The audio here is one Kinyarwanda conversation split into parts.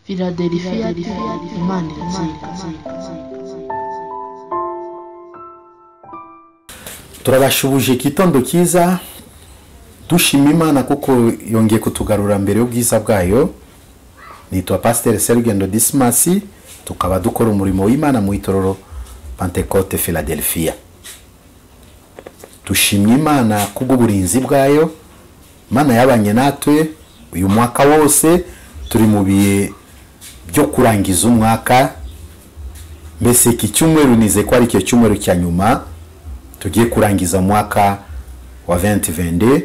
Philadelphia Imana iratsinda. Turabashubuje kitondo kiza dushima Imana kuko yongeye kutugarura mbere y'ubwiza bwayo. Nitwa Pasteur Serugendo Dismas, tukaba dukora umurimo w'Imana mu itorero Pentecote Philadelphia. Dushimye Imana kubw'uburinzi bwayo. Imana yabanye natwe uyu mwaka wose, turi mu bihe byo kurangiza umwaka. Mbese iki cyumweru nize ko ari cyo cyumweru cya nyuma tugiye kurangiza mwaka wa 2022,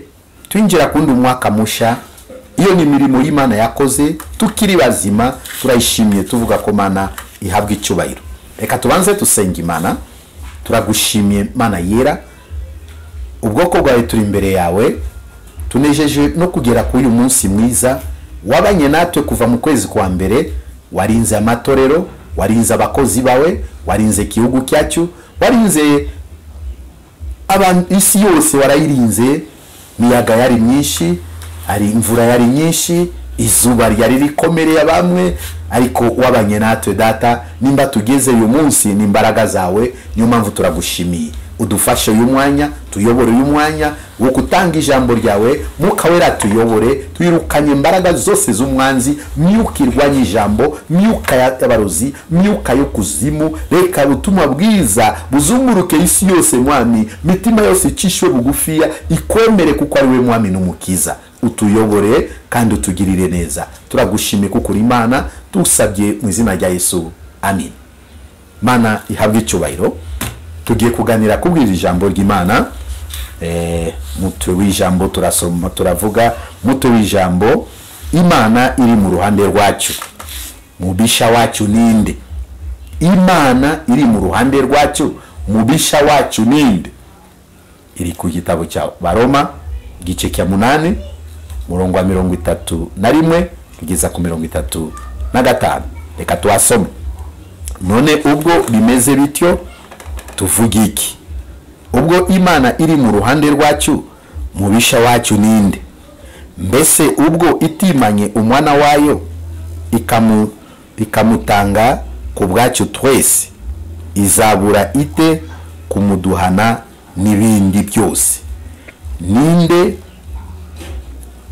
twinjira kundi umwaka musha. Iyo ni mirimo y'Imana yakoze, tukiri bazima turayishimiye, tuvuga ko Mana ihabwa icyubahiro. Reka tubanze tusenga Imana. Turagushimiye Mana yera, ubwoko bwawe turi imbere yawe, tunejeje no kugera ku uyu munsi mwiza. Wabanye natwe kuva mu kwezi kwa mbere, warinze amatorero, warinze abakozi bawe, warinze igihugu cyacu, warinze abantu isi yose warayirinze. Miyaga yari myinshi, ari imvura yari nyinshi, izuba ryari rikomereye bamwe, ariko wabanye natwe data. Nimba tugeze uyu munsi ni imbaraga zawe, niyo mpamvu turagushimiye. Udufashe uyu mwanya, tuyobore uyu mwanya wo gutanga ijambo ryawe. Mwuka wera tuyobore, tuyirukanye imbaraga zose z'umwanzi, myuka irwanya ijambo, myuka y'abarozi, myuka yo kuzimu. Reka ubutumwa bwiza buzunguruke isi yose mwami, mitima yose icishwe bugufiya ikwemere kuko ari we mwami n'umukiza. Utuyobore kandi utugirire neza. Turagushimiye kuko uri Imana, tusabye mu izina rya Yesu, amen. Mana ihabwe icyubahiro. Tugiye kuganira kubwira ijambo ry'Imana. Mutwe w'ijambo turasoma, turavuga mutwe w'ijambo, Imana iri mu ruhande rwacu, mubisha wacu ninde? Imana iri mu ruhande rwacu, mubisha wacu ninde? Iri ku gitabo cya Baroma igice cya 8 murongo wa 31 kugeza ku 35. Reka tuasome. None ubwo bimeze bityo tuvuga iki? Ubwo Imana iri mu ruhande rwacu, mubisha wacu ninde? Mbese ubwo itimanye umwana wayo ikamutanga ku bwacu twese, izabura ite kumuduhana n'ibindi byose? Ninde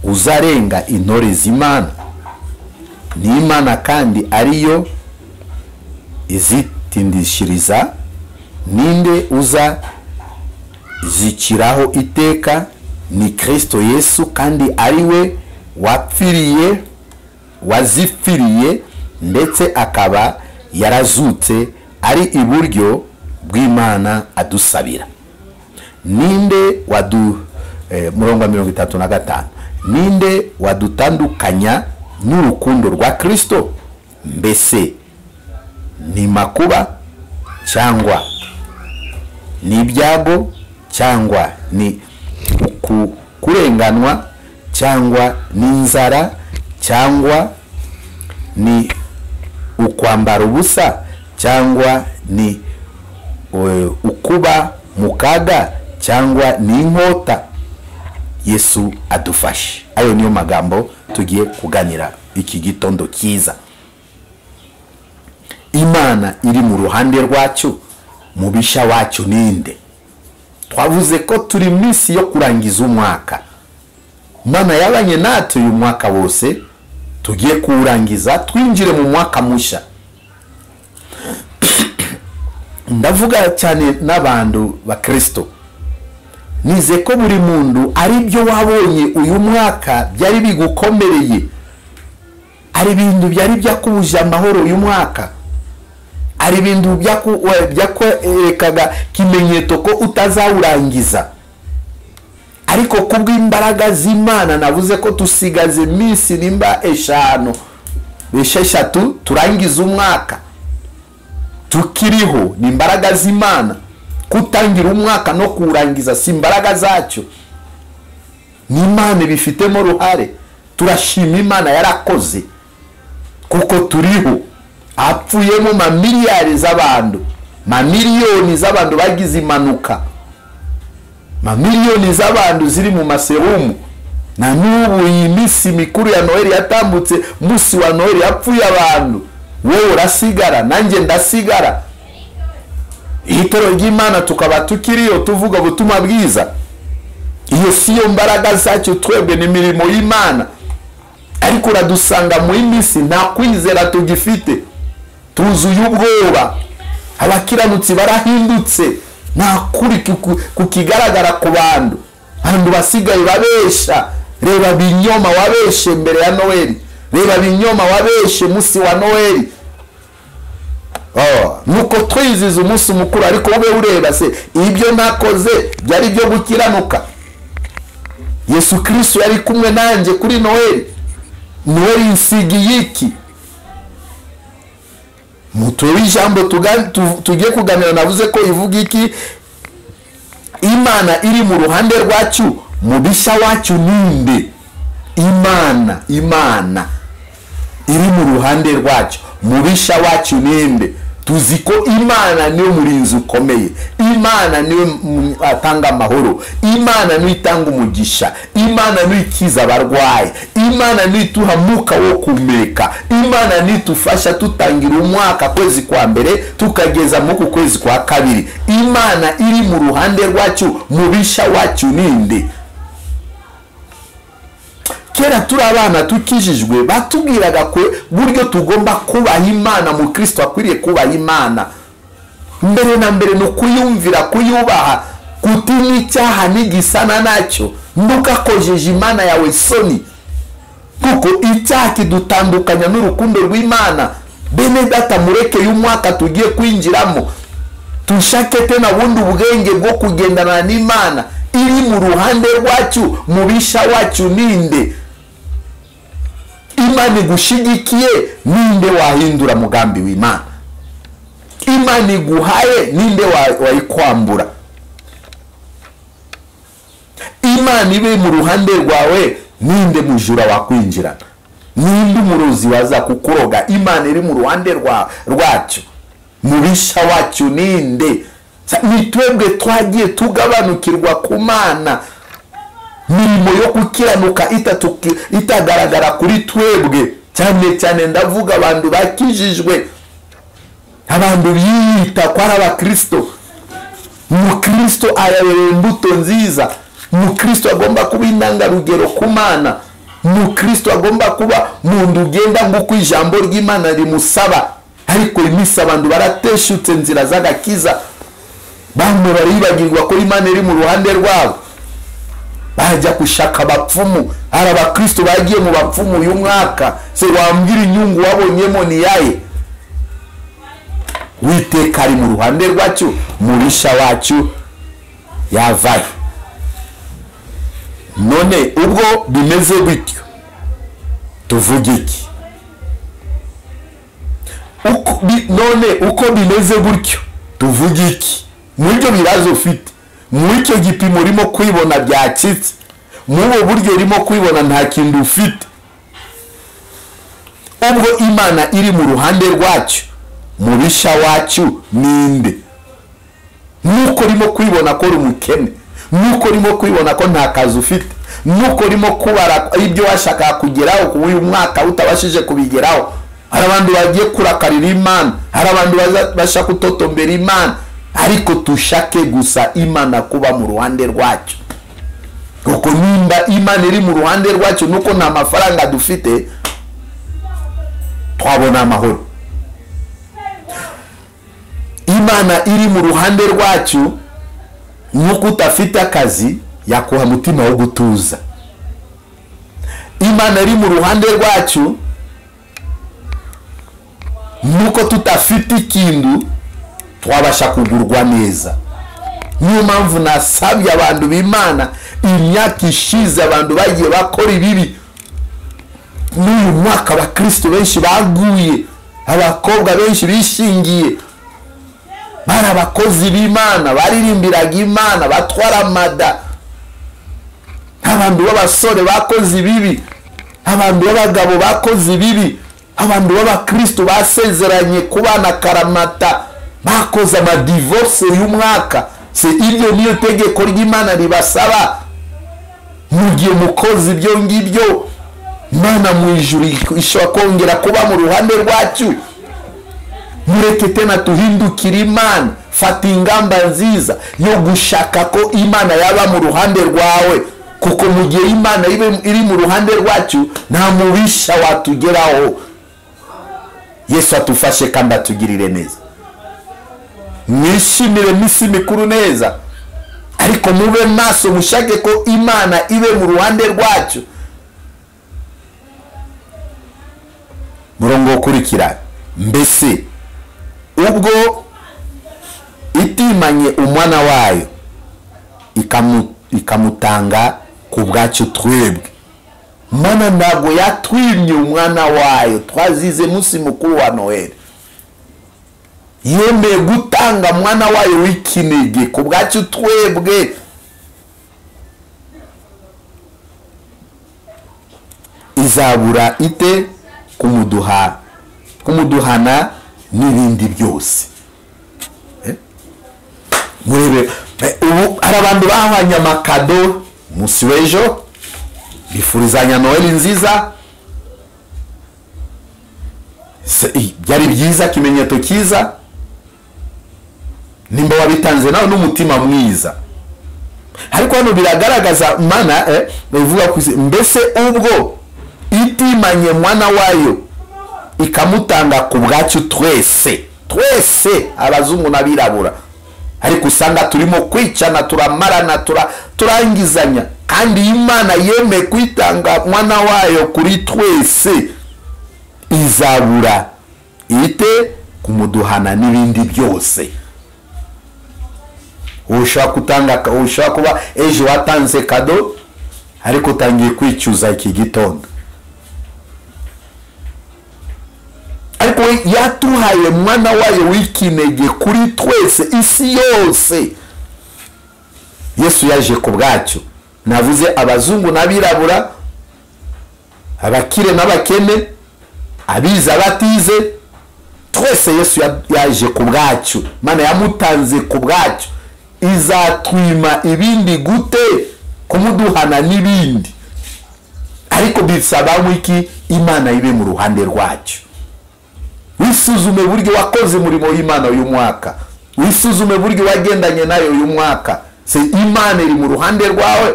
uzarenga intore z'Imana? Ni Imana kandi ariyo izitindishiriza. Ninde uza zikiraho iteka? Ni Kristo Yesu, kandi ariwe wapfiriye, wazipfiriye, ndetse akaba yarazutse ari iburyo bw'Imana adusabira. Ninde murongo wa 35, ninde wadutandukanya n'urukundo rwa Kristo? Mbese ni makuba, cyangwa ni ibyago, cyangwa ni kurenganwa, cyangwa ni inzara, cyangwa ni ukwambara ubusa, cyangwa ni ukuba mukaga, cyangwa ni inkota? Yesu adufashe. Ayo niyo magambo tugiye kuganira iki gitondo cyiza. Imana iri mu ruhande rwacu, mubisha wacu ninde? Twavuze ko turi minsi yo kurangiza umwaka. Imana yabanye natwe uyu mwaka wose, tugiye kurangiza twinjire mu mwaka musha. Ndavuga cyane n'abantu ba Kristo. Nize ko buri muntu ari byo wabonye uyu mwaka byari bigukomereye, ari ibintu byari byakubuje amahoro uyu mwaka, ari ibintu byakwerekaga kimenyetso ko utazawurangiza. Ariko kubw'imbaraga z'Imana navuze ko tusigaze minsi nimba 5 turangiza umwaka. Tukiriho ni imbaraga z'Imana. Kutangira umwaka no kurangiza si imbaraga zacu, ni Imana bifitemo ruhare. Turashima Imana yarakoze kuko turiho. Apfuyemo mamiliyari z'abantu, mamiliyoni z'abantu bagize impanuka, mamiliyoni z'abantu ziri mu maserumu, na n'ubu iyi minsi mikuru ya noheli yatambutse, munsi wa noheli yapfuye abantu, wowe urasigara nanjye ndasigara. Ihitoro ry'Imana tukaba tukiriyo tuvuga ubutumwa bwiza. Iyo siyo mbaraga zacu twebwe, ni mirimo y'Imana. Ariko uradusanga mu minsi nta kwizera tugifite, tuzuye ubwoba, abakiranutsi barahindutse, nta kuri kukigaragara ku bantu. Abantu basigaye babesha. Reba binyoma wabeshe mbere ya Noheli, reba binyoma wabeshe munsi wa Noheli. Nuko twiziza umunsi mukuru, ariko ube ureba se ibyo nakoze byari byo gukiranuka? Yesu Kristo yari kumwe nanjye kuri Noheli. Noheli insigiye iki? Mutwe w'ijambo tugiye kuganira navuze ko ivuga iki? Imana iri mu ruhande rwacu, mubisha wacu ninde? Imana iri mu ruhande rwacu, mubisha wacu ninde? Tuzi ko Imana niyo murinzi ukomeye, Imana niyo atanga amahoro, Imana niyo itanga umugisha, Imana niyo ikiza abarwayi, Imana niyo ituha mwuka wo kumeka, Imana niyo itufasha tutangira umwaka kwezi kwa mbere tukageza mu kwezi kwa kabiri. Imana iri mu ruhande rwacu, mubisha wacu ninde? Kera turi abana tukijijwe batubwiraga ko buryo tugomba kubaha Imana, mu Kristo akwiriye kubaha Imana. Mbere na mbere no kuyumvira, kuyubaha, kutinya icyaha n'igisana nacyo, ntugakojeje Imana yawe soni, kuko icyaha kidutandukanya n'urukundo rw'Imana. Bene data, mureke y'umwaka tugiye kwinjiramo tushake tena bundi ubwenge bwo kugendana n'Imana iri mu ruhande rwacu, mubisha wacu ninde? Imana igushigikiye, ninde wahindura mugambi w'Imana? Imana iguhaye, ninde wayikwambura? Imana ibe mu ruhande rwawe, ninde mujura wakwinjirana? Ninde umurozi waza kukuroga? Imana iri mu ruhande rwacu, mubisha wacu ninde? Ni twebwe twagiye tugabanukirwa ku Mana, mirimo yo gukiranuka itagaragara kuri twebwe, cyane cyane ndavuga abantu bakijijwe, abantu biyita ko ari abakristo. Umukristo arabereye imbuto nziza, umukristo agomba kuba intangarugero ku Mana, umukristo agomba kuba muntu ugenda nk'uko ijambo ry'Imana rimusaba. Ariko iminsi abantu barateshutse nzira z'agakiza, bamwe baribagirwa ko Imana iri mu ruhande rwabo, bajya gushaka abapfumu. Hari abakristo bagiye mu bapfumu uyu mwaka, se wambwira inyungu wabonyemo ni yaye? Uwiteka ari mu ruhande rwacu, mubisha wacu yavaye. None ubwo bimeze bityo tuvuge iki? Uko bimeze gutyo tuvuge iki? Muri bibazo ufite, muri icyo gipimo urimo kwibona byacitse, muri buryo urimo kwibona nta kintu ufite, ubwo Imana iri mu ruhande rwacu, mubisha wacu ninde? Nuko urimo kwibona ko uri umukene, nuko urimo kwibona ko nta kazi ufite, nuko urimo kubara ibyo washaka kugeraho ku uyu mwaka utabashije kubigeraho. Hari abantu bagiye kurakarira Imana, hari abantu bashaka kutotombera Imana, ariko tushake gusa Imana kuba mu ruhande rwacu. Kuko nimba Imana iri mu ruhande rwacu, nuko nta mafaranga dufite, twabona amahoro. Imana iri mu ruhande rwacu, nuko utafite akazi yakuha mutima wo gutuza. Imana iri mu ruhande rwacu, nuko tutafite ikintu twabasha kugurwa neza. Niyo mpamvu nasabye abantu b'Imana, imyaka ishize abantu bagiye bakora ibibi, n'uyu mwaka abakristo benshi baguye, abakobwa benshi bishingiye, bari abakozi b'Imana, baririmbiraga Imana, batwara amada. Abantu b'abasore bakoze ibibi, abantu b'abagabo bakoze ibibi, abantu b'abakristo basezeranye kubana karamata bakoze amadivorce y'umwaka. Se iryo niyo tegeko ry'Imana ribasaba. mugiye mukozi ibyo ngibyo Imana mu ijuru ishobora kongera kuba mu ruhande rwacu. Mureke tena tuhindukire Imana, fata ingamba nziza yo gushaka ko Imana yaba mu ruhande rwawe, kuko mu gihe Imana iri mu ruhande rwacu nta mubisha watugeraho. Yesu atufashe kandi atugirire neza. Mwishimire misi mikuru neza, ariko mube maso mushake ko Imana ibe mu ruhande rwacu. Murongo ukurikira, mbese ubwo itimanye umwana wayo ikamutanga ku bwacu twebwe. Mana ntabwo yatwimye umwana wayo twazize munsi mukuru wa Noheli, yemeye gutanga umwana wayo w'ikinege ku bwacu twebwe. Izabura ite kumuduhana n'ibindi byose. Murebe ubu hari abantu bahanye amakado munsi w'ejo bifurizanya Noheli nziza. Byari byiza, kimenyetso cyiza, nimba wabitanze nawe n'umutima mwiza. Ariko hano biragaragaza Mana bivuga ko mbese ubwo itimanye mwana wayo ikamutanga ku bwacu twese abazungu n'abirabura, ariko usanga turimo kwicana, turamarana, turangizanya, kandi Imana yemeye kwitanga mwana wayo kuri twese. Izabura ite kumuduhana n'ibindi byose. Ushobora kuba ejo watanze kado ariko utangiye kwicuza iki gitondo, ariko yatuhaye mwana wayo w'ikinege kuri twese, isi yose. Yesu yaje ku bwacu, navuze abazungu n'abirabura, abakire n'abakene, abize abatize, twese Yesu yaje ku bwacu. Mana yamutanze ku bwacu. Izatwima ibindi gute? Kumuduhana n'ibindi. Ariko bisaba iki? Imana ibe mu ruhande rwacu. Wisuzume buryo wakoze umurimo w'Imana uyu mwaka, wisuzume buryo wagendanye nayo uyu mwaka. Se Imana iri mu ruhande rwawe?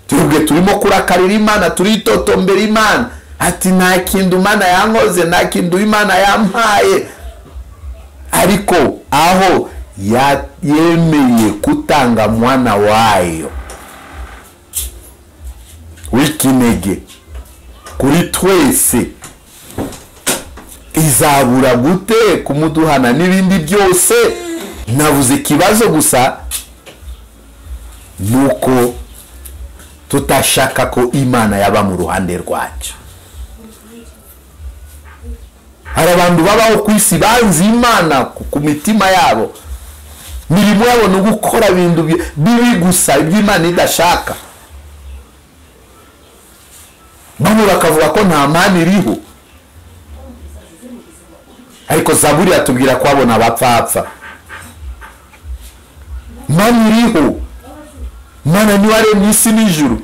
Tubwe turimo kurakarira Imana, turitotombera Imana, ati nta kintu Imana yankoze, nta kintu Imana yampaye. Ariko aho yemeye kutanga mwana wayo w'ikinege kuri twese, izabura gute kumuduhana n'ibindi byose? Navuze ikibazo gusa nuko tutashaka ko Imana yaba mu ruhande rwacu. Hari abantu babaho ku isi banzi Imana ku mitima yabo, mirimo yabo no gukora ibintu bibi gusa iby'Imana idashaka. Bamwe bakavuga ko nta Mana iriho, ariko Zaburi atubwira ko abona abapfapfa. Mana iriho, Mana ni waremye isi n'ijuru,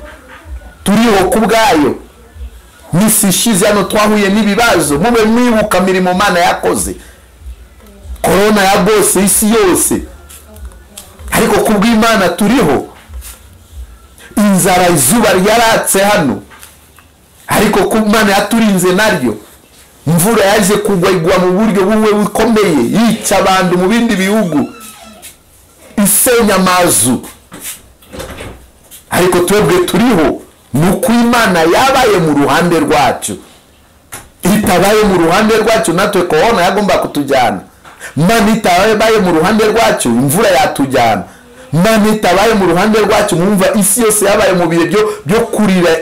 turiho ku bwayo. Nisi ishize hano twahuye n'ibibazo, mube mwibuka mirimo Mana yakoze. Corona yagose isi yose, ariko kubw'Imana turiho. Inzara izuba ryaratse hano, ariko kubw'Imana yaturinze naryo. Imvura yaje kugwa igwa mu buryo bumwe bukomeye, yica abantu mu bindi bihugu, isenya amazu, ariko twebwe turiho. Nuko Imana yabaye mu ruhande rwacu. Itabaye mu ruhande rwacu natwe Corona yagomba kutujyana. Mana itabaye mu ruhande rwacu, imvura yatujyana. Mana itabaye mu ruhande rwacu, mwumva isi yose yabaye mu bihe byo kurira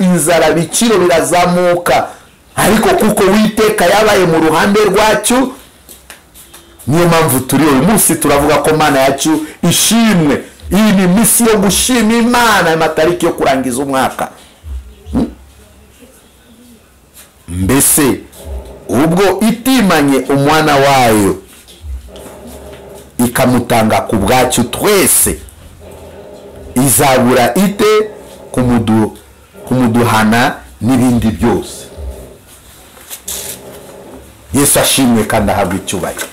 inzara biciro birazamuka. Ariko kuko Uwiteka yabaye mu ruhande rwacu, niyo mpamvu turi uyu munsi turavuga ko Mana yacu ishimwe. Iyi ni misi yo gushima Imana, amatariki yo kurangiza umwaka. Mbese ubwo itimanye umwana wayo ikamutanga ku bwacu twese, izabura ite kumuduhana n'ibindi byose. Yesu ashimwe kandi ahabwa icyubahiro.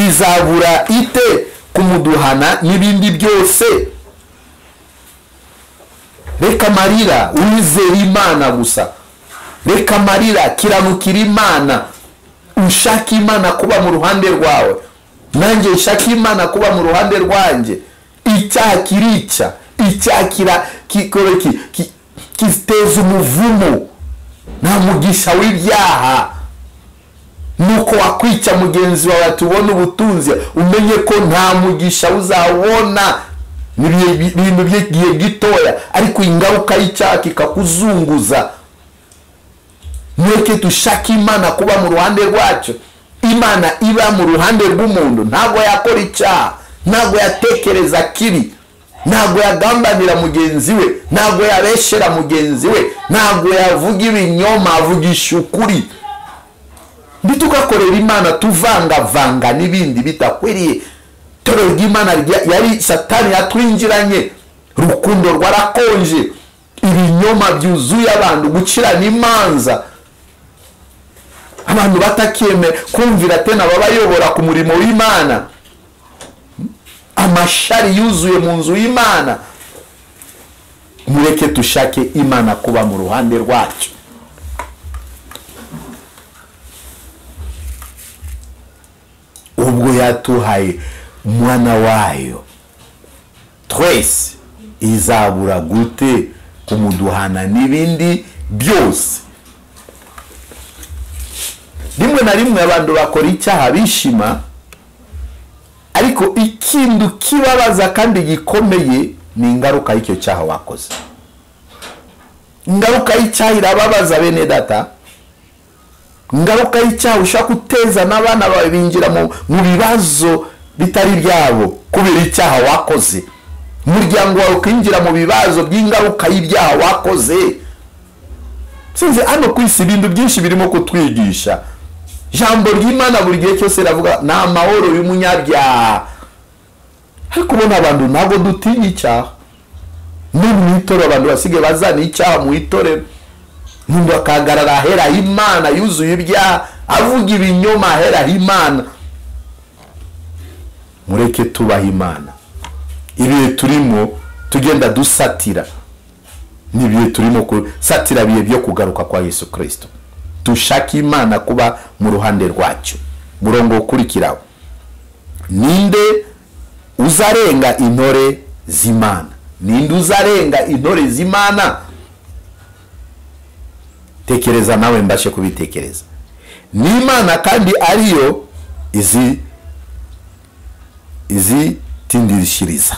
Izabura ite kumuduhana n'ibindi byose? Reka amarira wizere Imana gusa. Reka amarira kiranukira Imana. Ushaka Imana kuba mu ruhande rwawe, nanjye nshaka Imana kuba mu ruhande rwanjye. Icyaha kirica, icyaha kiteza umuvumo, nta mugisha w'ibyaha. Nuko wakwica mugenzi wawe tubona ubutunzi, umenye ko nta mugisha uzabona. Ibintu by'igihe gitoya, ariko ingaruka y'icyaha kikakuzunguza. Mweke dushaka Imana kuba mu ruhande rwacu. Imana iba mu ruhande rw'umuntu, ntabwo yakora icyaha, ntabwo yatekereza kibi, ntabwo yagambanira mugenzi we, ntabwo yabeshera mugenzi we, ntabwo yavuga ibinyoma, avugisha ukuri. Ntitugakorera Imana tuvangavanga n'ibindi bitakwiriye. Torero ry'Imana yari Satani yatwinjiranye, rukundo rwarakonje, ibinyoma byuzuye abantu, gucirana imanza, abantu batakemera kumvira tena babayobora ku murimo w'Imana, amashari yuzuye mu nzu y'Imana. Mureke dushake Imana kuba mu ruhande rwacu. Ubwo yatuhaye umwana wayo, twese izabura gute kumuduhana n'ibindi byose? Rimwe na rimwe abantu bakora icyaha bishima, ariko ikintu kibabaza kandi gikomeye ni ingaruka y'icyo cyaha wakoze. Ingaruka y'icyaha irababaza bene data. Ingaruka y'icyaha ushaka guteza n'abana bawe binjira mu bibazo bitari byabo kubera icyaha wakoze. Umuryango wawe ukinjira mu bibazo by'ingaruka y'ibyaha wakoze. Sinzi hano ku isi ibintu byinshi birimo kutwigisha. Jambo ry'Imana buri gihe cyose ravuga na amahoro y'umunyabyaha. Ariko ubona abantu ntabwo dutinya icyaha. Mu itorero abantu basigaye bazana icyaha mu itorero. Umuntu akagarara ahera Imana yuzuye ibyaha, avuga ibinyoma ahera Imana. Mureke tubaha Imana. Ibihe turimo tugenda dusatira, nibihe turimo kusatira bihe byo kugaruka kwa Yesu Kristo. Dushaka Imana kuba mu ruhande rwacu. Murongo ukurikiraho, ninde uzarenga intore z'Imana? Ninde uzarenga intore z'Imana? Tekereza nawe mbashe kubitekereza. Ni Imana kandi ariyo tindishiriza.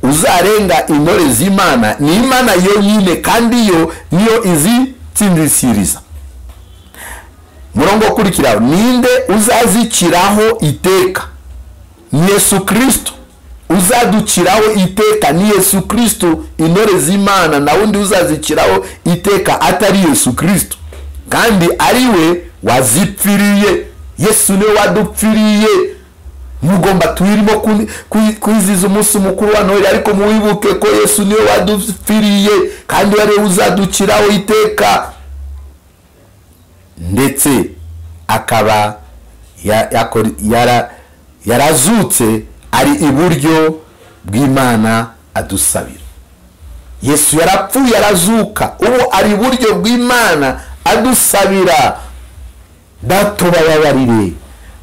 Uzarenga intore z'Imana ni Imana yonyine kandi yo niyo tindishiriza. Murongo ukurikiraho, ninde uzaziciraho iteka? Ni Yesu Kristo. Uzaduciraho iteka ni Yesu Kristo. Intore z'Imana na undi uzaziciraho iteka atari Yesu Kristo, kandi ariwe wazipfiriye. Yesu niwe wadupfiriye. Mugomba tuirimo kwiziza umunsi mukuru wa Noheli, ariko muwibuke ko Yesu niwe wadupfiriye kandi ariwe uzaduciraho iteka. Ndetse akaba yarazutse ari iburyo bw'Imana adusabira. Yesu yarapfuye arazuka, ubu ari iburyo bw'Imana adusabira. Datubabarire,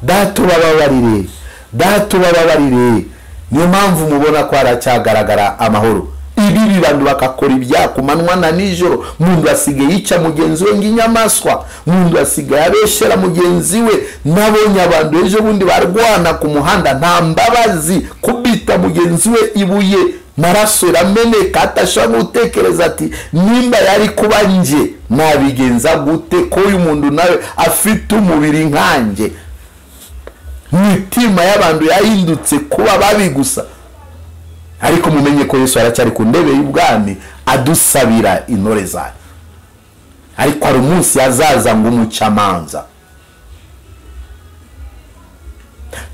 datubabarire, datubabarire. Niyo mpamvu mubona ko haracyagaragara amahoro. Ibi bibantu bakakora ibyaha ku manywa na nijoro. Mundu asigaye yica mugenzi we nk'inyamaswa, mundu asigaye abeshera mugenzi we. Nabonye abantu ejo bundi barwana ku muhanda nta mbabazi, kubita mugenzi we ibuye, maraso irameneka. Atashobora gutekereza ati nimba yari kuba nje nabigenza gute ko uyu muntu nawe afite umubiri nkanjye. Mitima y'abantu yahindutse kuba babi gusa. Ariko mumenye ko Yesu aracyari ku ndebe y'ubwami adusabira intore zayo. Ariko ari umunsi azaza ngo umucamanza.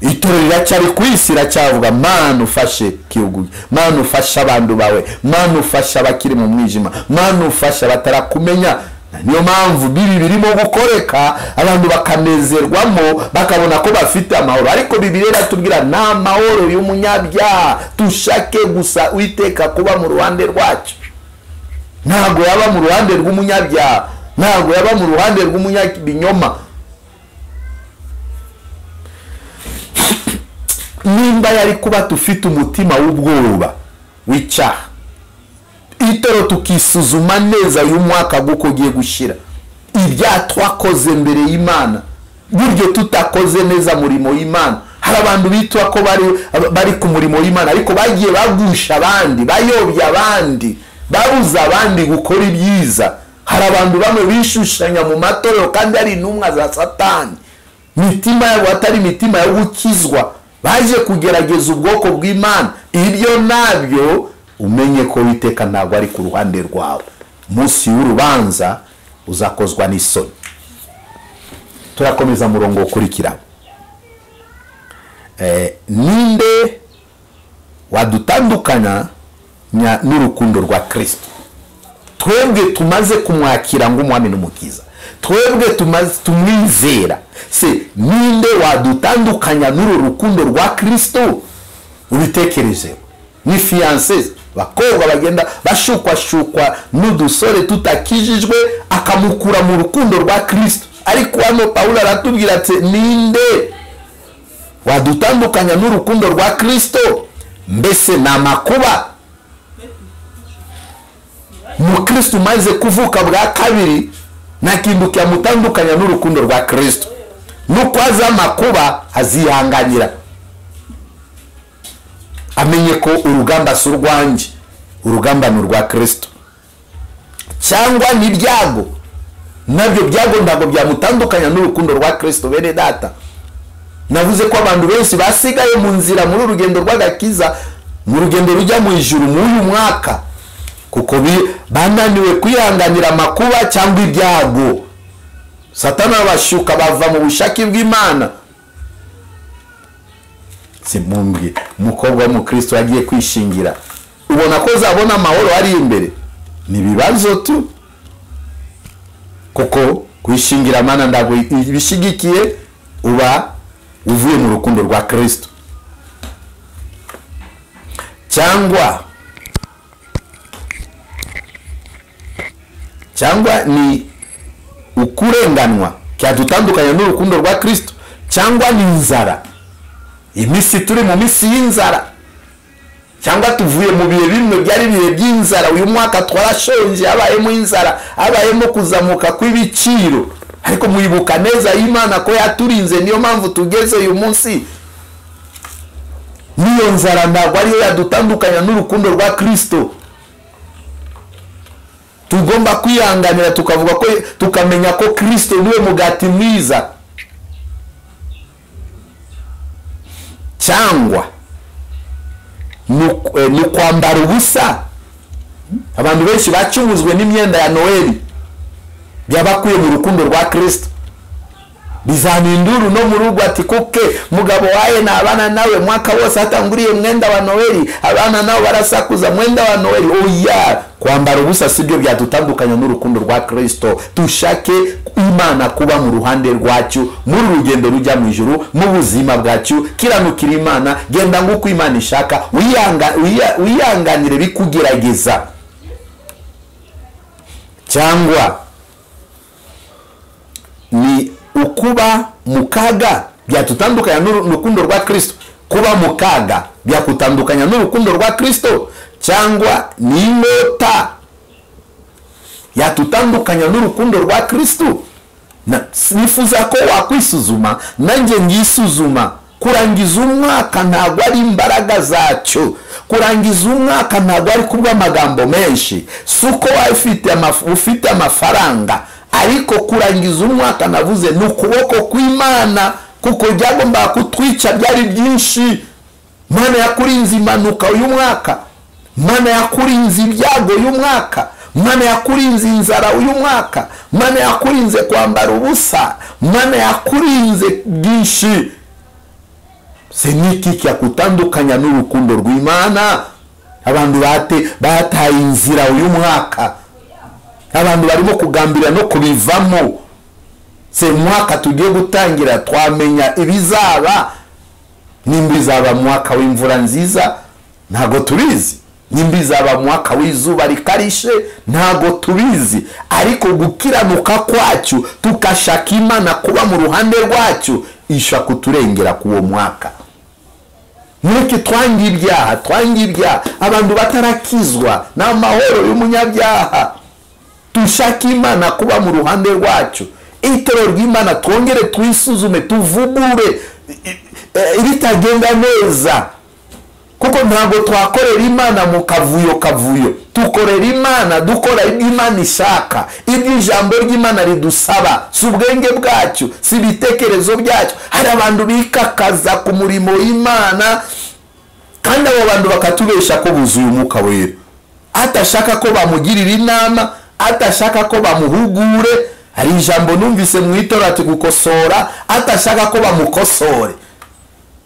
itorero riracyari ku isi iracyavuga Mana ufashe kihugu, Mana ufashe abantu bawe, Mana ufashe abakiri mu mwijima, Mana ufashe batarakumenya. Niyo mpamvu bibi birimo gukoreka abantu bakanezerwamo bakabona ko bafite amahoro, ariko Bibiliya iratubwira nta mahoro y'umunyabyaha, tushake gusa Uwiteka kuba mu ruhande rwacu. Ntabwo yaba mu ruhande rw'umunyabyaha, ntabwo yaba mu ruhande rw'umunyabinyoma. Nimba yari kuba tufite umutima w'ubwoba w'icyaha, itoro tukisuzuma neza uyu mwaka guko ugiye gushira, ibya twakoze mbere y'Imana, buryo tutakoze neza murimo y'Imana. Hari abantu bitwa ko bari ku murimo y'Imana ariko bagiye bagusha abandi, bayobya abandi, babuza abandi gukora ibyiza. Hari abantu bamwe bishushanya mu matorero kandi ari intumwa za Satani, mitima yabo atari mitima yo gukizwa, baje kugerageza ubwoko bw'Imana. Ibyo nabyo umenye ko Uwiteka ntabwo ari ku ruhande rwawe. Munsi y'urubanza uzakozwa n'isoni. Turakomeza murongo ukurikira. Ninde wadutandukanya n'urukundo rwa Kristo? Twebwe tumaze kumwakira ng'umwami n'umukiza, twebwe tumaze tumwizera, se ninde wadutandukanya n'uru rukundo rwa Kristo? Ubitekereje. Ni fiancés bakobwa bagenda bashukwa n'udusore tutakijijwe akamukura mu rukundo rwa Kristo. Ariko hano Paulo aratubwira ati ninde wadutandukanya n'urukundo rwa Kristo? Mbese namakuba? Mu Kristo umaze kuvuka bwa kabiri nta kintu cyamutandukanya n'urukundo rwa Kristo. Nuko aza makuba azihanganira, amenye ko urugamba si urwanjye, urugamba ni urwa Kristo. Cyangwa n'ibyago, nabyo byago ntabwo byamutandukanya n'urukundo rwa Kristo. Bene data, navuze ko abantu benshi basigaye mu nzira muri urugendo rw'agakiza, mu rugendo rujya mu ijuru muri uyu mwaka, kuko bananiwe kwihanganira amakuba cyangwa ibyago. Satani abashuka bava mu bushake bw'Imana. Simumbye umukobwa w'umukristo yagiye kwishingira, ubona ko zabona amahoro ari imbere? Ni bibazo tu, kuko kwishingira Mana ntabwo bishigikiye uba uvuye mu rukundo rwa Kristo. Cyangwa ni ukurenganwa cyadutandukanya n'urukundo rwa Kristo, cyangwa ni inzara. Imisi turi mu misi y'inzara, cyangwa tuvuye mu bihe bimwe byari bihe by'inzara. Uyu mwaka twarashonje, habayemo inzara, habayemo kuzamuka kw'ibiciro, ariko muyibuka neza Imana ko yaturinze, niyo mpamvu tugeze uyu munsi. Niyo nzara ntabwo ariyo yadutandukanya n'urukundo rwa Kristo. Tugomba kwihanganira tukavuga ko tukamenya ko Kristo niwe mugati mwiza. Cyangwa ni kwambara ubusa. Abantu benshi bacumuzwe n'imyenda ya Noeli, byabakuye mu rukundo rwa Kristo. Bizaninduru no mu rugo ati kuke mugabo waye na abana nawe mwaka wose hatanguriye mwenda wa Noeli, abana nao barasakuza mwenda wa Noeli. Oya, kwambara ubusa sibyo byadutandukanya n'urukundo rwa Kristo. Tushake Imana kuba mu ruhande rwacu muri rugendo rujya mu ijuru, mu buzima bwacu. Kiranukira Imana, genda nguko Imana ishaka, wiyanganire bikugerageza. Cyangwa ni ukuba mukaga byatutandukanya n'urukundo rwa Kristo. Kuba mukaga byakutandukanya n'urukundo rwa Kristo. Cyangwa ni inyota yatutandukanya n'urukundo rwa Kristo. Nifuza ko wakwisuzuma, nanjye ngisuzuma. Kurangiza umwaka ntabwo ari imbaraga zacyo, kurangiza umwaka ntabwo ari kubwa amagambo menshi, suko ufite amafaranga, ariko kurangiza umwaka navuze ni ukuboko kw'Imana, kuko byagomba kutwica byari byinshi. Mana yakurinze impanuka uyu mwaka, Mana yakurinze ibyago uyu mwaka, Mana yakurinze inzara uyu mwaka, Mana yakurinze kwambara ubusa, Mana yakurinze byinshi. se niki cyakutandukanya n'urukundo rw'Imana? Abantu bataye inzira uyu mwaka, abantu barimo kugambira no kubivamo. Se mwaka tugiye gutangira twamenya ibizaba, nimba izaba mwaka w'imvura nziza ntago tubizi, nimba izaba mwaka w'izuba rikarishe ntago tubizi, ariko gukiranuka kwacu tukashaka Imana kuba mu ruhande rwacu isha kuturengera kuwo mwaka. Mweke twangi ibyaha, abantu batarakizwa n'amahoro y'umunyabyaha, tushaka Imana kuba mu ruhande rwacu. Itero ry'Imana twongere twisuzume, tuvugure ibitagenda neza, kuko ntabwo twakorera Imana mu kavuyo. Tukorera Imana dukora Imana ishaka, ibyo ijambo ry'Imana ridusaba, si ubwenge bwacu, si ibitekerezo byacu. Hari abantu bikakaza ku murimo w'Imana kandi abo bantu bakatubesha ko buzuye umwuka wera, atashaka ko bamugirira inama, atashaka ko bamuhugure. Hari ijambo numvise mu itorero ati gukosora, atashaka ko bamukosore,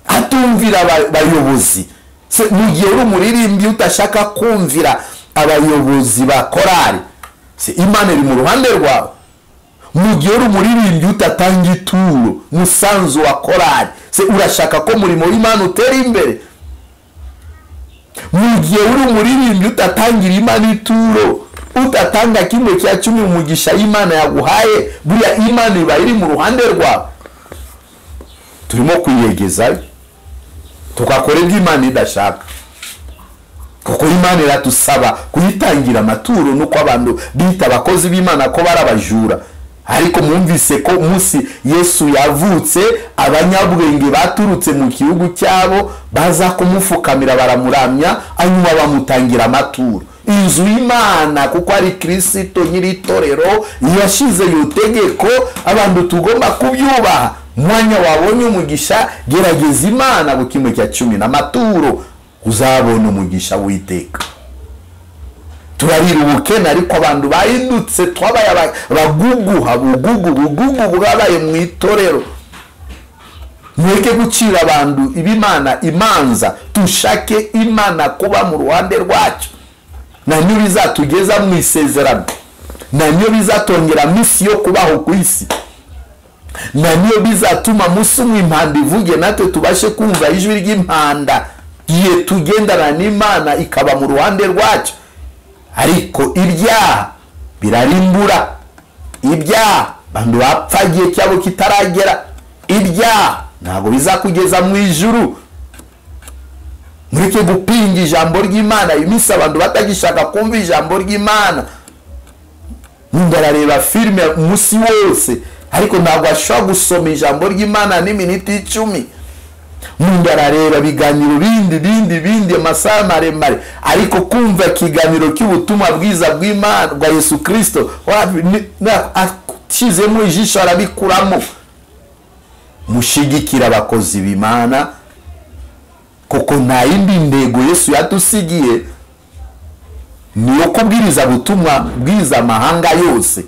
atumvira abayobozi. Mu gihe uri umuririmbyi utashaka kumvira abayobozi ba korari, se Imana iri mu ruhande rwawe. Mu gihe uri umuririmbyi utatanga ituro, musanzu wa korari, se urashaka ko umurimo w'Imana utera imbere? Mu gihe uri umuririmbyi utatangira Imana ituro, utatanga kimwe cya 10 umugisha y'Imana yaguhaye, buriya Imana iba iri mu ruhande rwawe. Turimo kuyegeza tukakora ibyo Imana idashaka, kuko Imana iratusaba kuyitangira amaturo, nuko abantu bita abakozi b'Imana ko barabajura. Ariko mwumvise ko munsi Yesu yavutse, abanyabwenge baturutse mu gihugu cyabo baza kumufukamira baramuramya, anyuma bamutangira amaturo. Inzu y'Imana kuko ari Kristo nyiritorero yashize yutegeko, abantu tugomba kubyubaha. Mwanya wabonye umugisha, gerageza Imana bukimwe cya 10 n'amaturo, uzabona umugisha w'iteka. Turarira ubukene, ariko abantu bahindutse twabaye bugugu bwabaye mu itorero. Mweke gucira abantu ib'Imana imanza, tushake Imana kuba mu ruhande rwacu, na niyo bizatugeza mu isezerano, na niyo bizatongera misi yo kubaho ku isi, na niyo bizatuma musumwa impanda ivuge natwe tubashe kumva ijwi ry'impanda igihe tugendana n'Imana ikaba mu ruhande rwacu. Ariko ibyaha birarimbura, ibyaha bantu bapfa igihe cyabo kitaragera, ibyaha ntabwo bizakugeza mu ijuru. Mureke gupinga ijambo ry'Imana, imisa abantu batagishaka kumva ijambo ry'Imana. Ndarareba filime umunsi wose, ariko ntabwo ashobora gusoma ijambo ry'Imana n'iminota 10. Ndarareba biganiro bindi amasaha maremare, ariko kumva kiganiro cy'ubutumwa bwiza bw'Imana bwa Yesu Kristo akizemo ijisho arabikuramo. Mushigikira abakozi b'Imana, kuko nta yindi ndego Yesu yatusigiye niyo kubwiriza ubutumwa bwiza amahanga yose.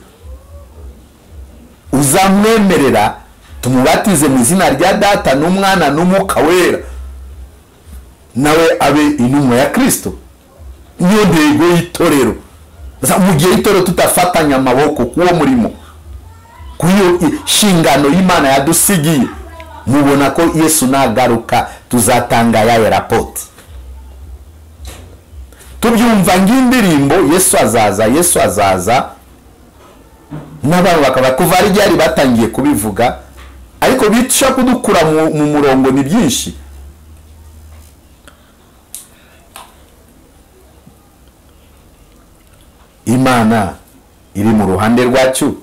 Uzamwemerera tumubatize mu izina rya Data n'Umwana n'Umwuka wera, nawe abe intumwa ya Kristo. Niyo ndego y'itorero. Mu gihe itorero tutafatanya amaboko kuwo murimo, kuyo shingano y'Imana yadusigiye, mubona ko Yesu nagaruka tuzatanga ya rapoti. Tubyumva ng'indirimbo Yesu azaza, n'abantu bakaba kuva ari ryari batangiye kubivuga, ariko bica kudukura mu murongo ni byinshi. Imana iri mu ruhande rwacu,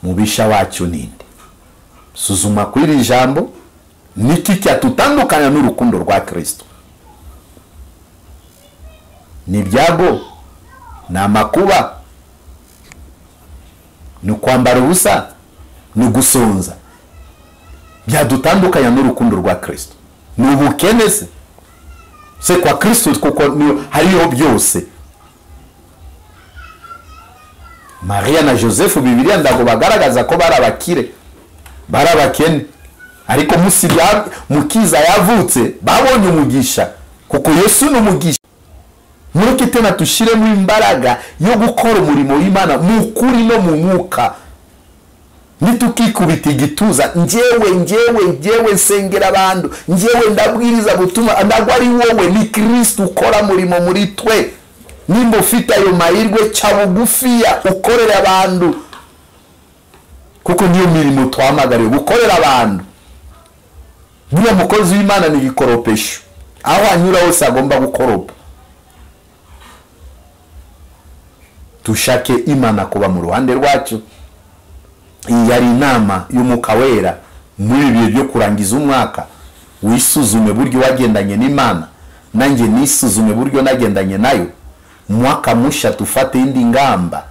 mubisha wacu ninde? Suzuma kuri iri jambo, niki cyatutandukanya n'urukundo rwa Kristo? Ni ibyago, ni amakuba, ni kwambara ubusa, ni gusonza. Byadutandukanya n'urukundo rwa Kristo. Ni ubukene se kwa Kristo, kuko hariho byose. Maria na Joseph Bibiliya ndago bagaragaza ko barabakire, barabakene. ariko musi mukiza yavutse babonye umugisha, kuko Yesu ni umugisha. Mureke tena tushiremo imbaraga yo gukora umurimo w'Imana mu kuri no mu mwuka. Nitukikubita igituza, njyewe nsengera abantu, njyewe ndabwiriza gutuma, ndagwa ari wowe, ni Kristo ukora murimo muri twe. Nimba ufite ayo mahirwe ca bugufiya ukorera abantu, kuko niyo mirimo twamagariwe gukorera abantu. Buriya mukozi w'Imana ni igikoropesho, aho anyura hose agomba gukoropa. Tushake Imana kuba mu ruhande rwacu. Iyi yari inama y'Umwuka Wera muri bihe byo kurangiza umwaka. Wisuzume buryo wagendanye n'Imana, nanjye nisuzume buryo nagendanye nayo. Mwaka musha tufate indi ngamba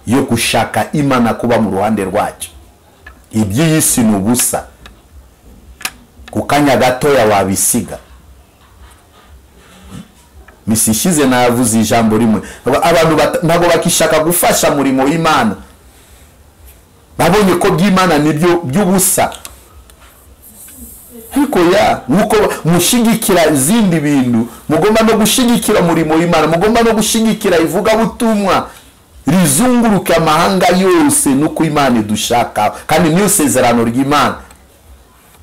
yo gushaka Imana kuba mu ruhande rwacu. Iby'isi ni ubusa, kukanya gatoya wabisiga. Misishize navuze ijambo rimwe, abantu ntago bakishaka gufasha murimo w'Imana, babonye ko by'Imana nibyo by'ubusa. Ariko nuko mushigikira izindi bintu, mugomba no gushigikira murimo w'Imana, mugomba no gushigikira ivuga butumwa rizunguruka amahanga yose, nuko Imana idushaka, kandi niyo sezerano ry'Imana.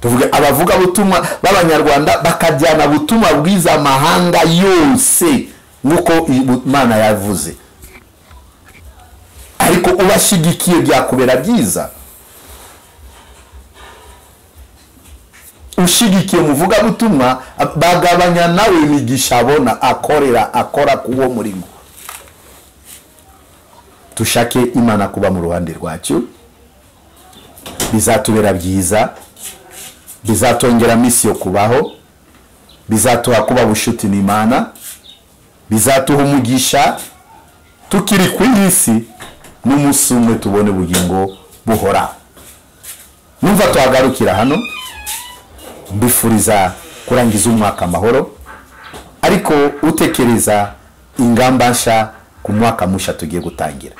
Tuvuge abavuga butumwa b'Abanyarwanda bakajyana butumwa bwiza amahanga yose, nuko Imana yavuze. Ariko ubashigikiye byakubera byiza. Ushigikiye muvuga butumwa bagabanya nawe imigisha abona akora kuwo murimo. Tushake Imana kuba mu ruhande rwacu, bizatubera byiza, bizatongera misi yo kubaho, bizatuha kuba bushuti n'Imana, bizatuha umugisha tukiri ku isi, n'umunsi umwe tubone ubugingo buhora. Numva tuhagarukira hano, mbifuriza kurangiza umwaka amahoro, ariko utekereza ingamba nsha ku mwaka musha tugiye gutangira.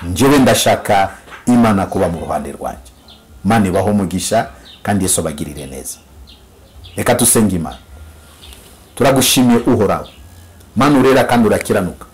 Njyewe ndashaka Imana kuba mu ruhande rwanjye. Imana ibaho umugisha kandi Yesu abagirire neza. Reka tusenge Imana. Turagushimiye Uhoraho, Mana urera kandi urakiranuka.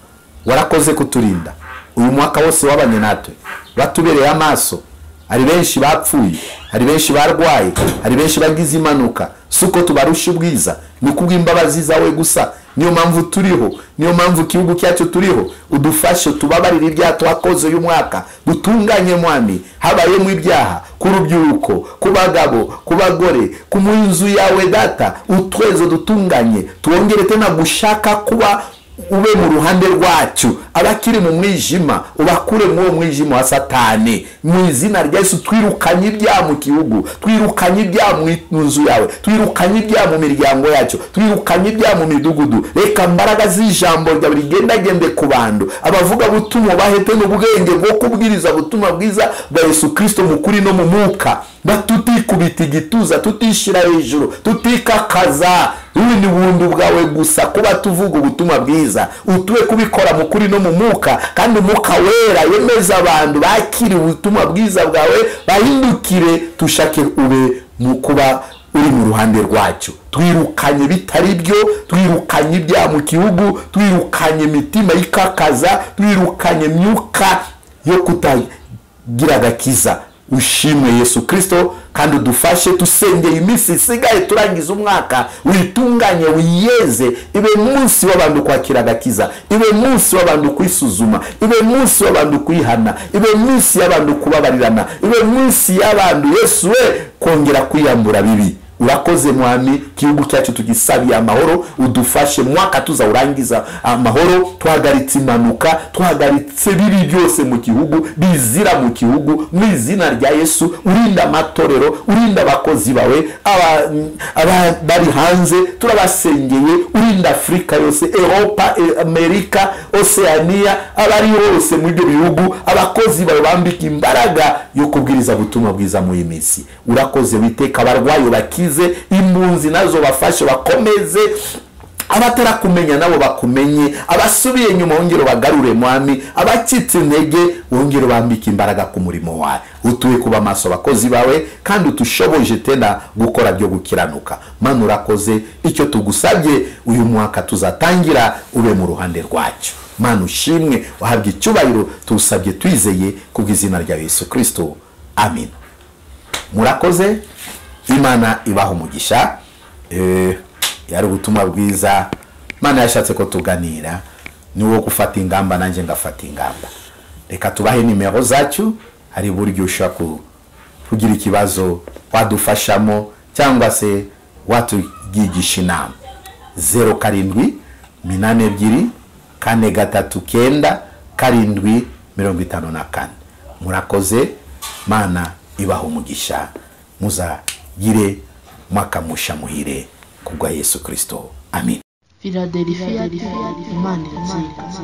Warakoze kuturinda uyu mwaka wose wabanye natwe, batubereye amaso. Hari benshi bapfuye, hari benshi barwaye, hari benshi bagize impanuka. Suko tubarusha ubwiza, ni kubw'imbabazi zawe gusa. Niyo mpamvu turiho, niyo mpamvu igihugu cyacu turiho. Udufashe tubabarire ibyaha twakoze uyu mwaka, dutunganye Mwami, habayemo ibyaha ku rubyiruko, ku bagabo, ku bagore, ku munzu yawe Data. Utwezo dutunganye, tuongere tena gushaka kuba ube mu ruhande rwacu. Abakiri mu mwijima ubakure mu mwijima wa Satani. Mu izina rya Yesu twirukanye ibyaha mu gihugu, twirukanye ibyaha mu nzu yawe, twirukanye ibyaha mu miryango yacu, twirukanye ibyaha mu midugudu. Reka mbaraga z'ijambo ryawe rigendagende ku bantu, abavuga butumwa bahete n'ubwenge bwo kubwiriza butumwa bwiza bwa Yesu Kristo mu kuri no mu mwuka. Tutikubita igituza, tutishira hejuru, tutikakaza. Uyu ni bundu bwawe gusa kuba tuvuga ubutumwa bwiza. Utuwe kubikora mu kuri no mu mwuka, kandi Umwuka Wera yemeza abantu bakiri ubutumwa bwiza bwawe bahindukire. Tushake ube mu kuba uri mu ruhande rwacu. Twirukanye bitari byo, twirukanye ibyaha mu gihugu, twirukanye imitima ikakaza, twirukanye myuka yo kutagira agakiza. Ushimwe Yesu Kristo, kandi udufashe tusengeye iminsi isigaye turangiza umwaka. Witunganye wiyeze, ibe munsi w'abantu kwakira agakiza, ibe munsi w'abantu kwisuzuma, ibe munsi w'abantu kwihana, ibe munsi y'abantu kubabarirana, ibe munsi y'abantu Yesu we kongera kwiyambura bibi. Urakoze Mwami, igihugu cyacu tugisabiye amahoro. Udufashe mwaka tuzawurangiza amahoro, twahagaritse impanuka, twahagaritse bibi byose mu gihugu, bizira mu gihugu, mu izina rya Yesu. Urinda amatorero, urinda abakozi bawe, bari hanze turabasengeye. Urinda Afrika yose, Europa, Amerika, Oceania, abari hose mu ibyo bihugu. Abakozi bawe bambika imbaraga yo kubwiriza butumwa bwiza mu iminsi. Urakoze Witeka, abarwayi bakize, impunzi nazo bafashe bakomeze abatarakumenya nabo bakumenye, abasubiye nyuma wongere bagarure mwami, abacitse intege wongere bambike imbaraga ku murimo wawe. Utuye kuba maso abakozi bawe kandi utushoboje tena gukora byo gukiranuka. Mana urakoze, icyo tugusabye uyu mwaka tuzatangira ube mu ruhande rwacu. Mana ushimwe, wahabwe icyubahiro, tusabye twizeye kubw'izina rya Yesu Kristo, amen. Murakoze, Imana ibaho umugisha. Yari ubutumwa bwiza Mana yashatse ko tuganira, ni wo gufata ingamba nanjye ngafata ingamba. Reka tubahe nimero zacu, hari buryo ushaka kugira ikibazo wadufashamo cyangwa se watugigisha inama. 0782439754. Murakoze, Mana ibaho umugisha, muzagire mwaka musha muhire kubwa Yesu Kristo, amen. Philadelphia, Imana irakira.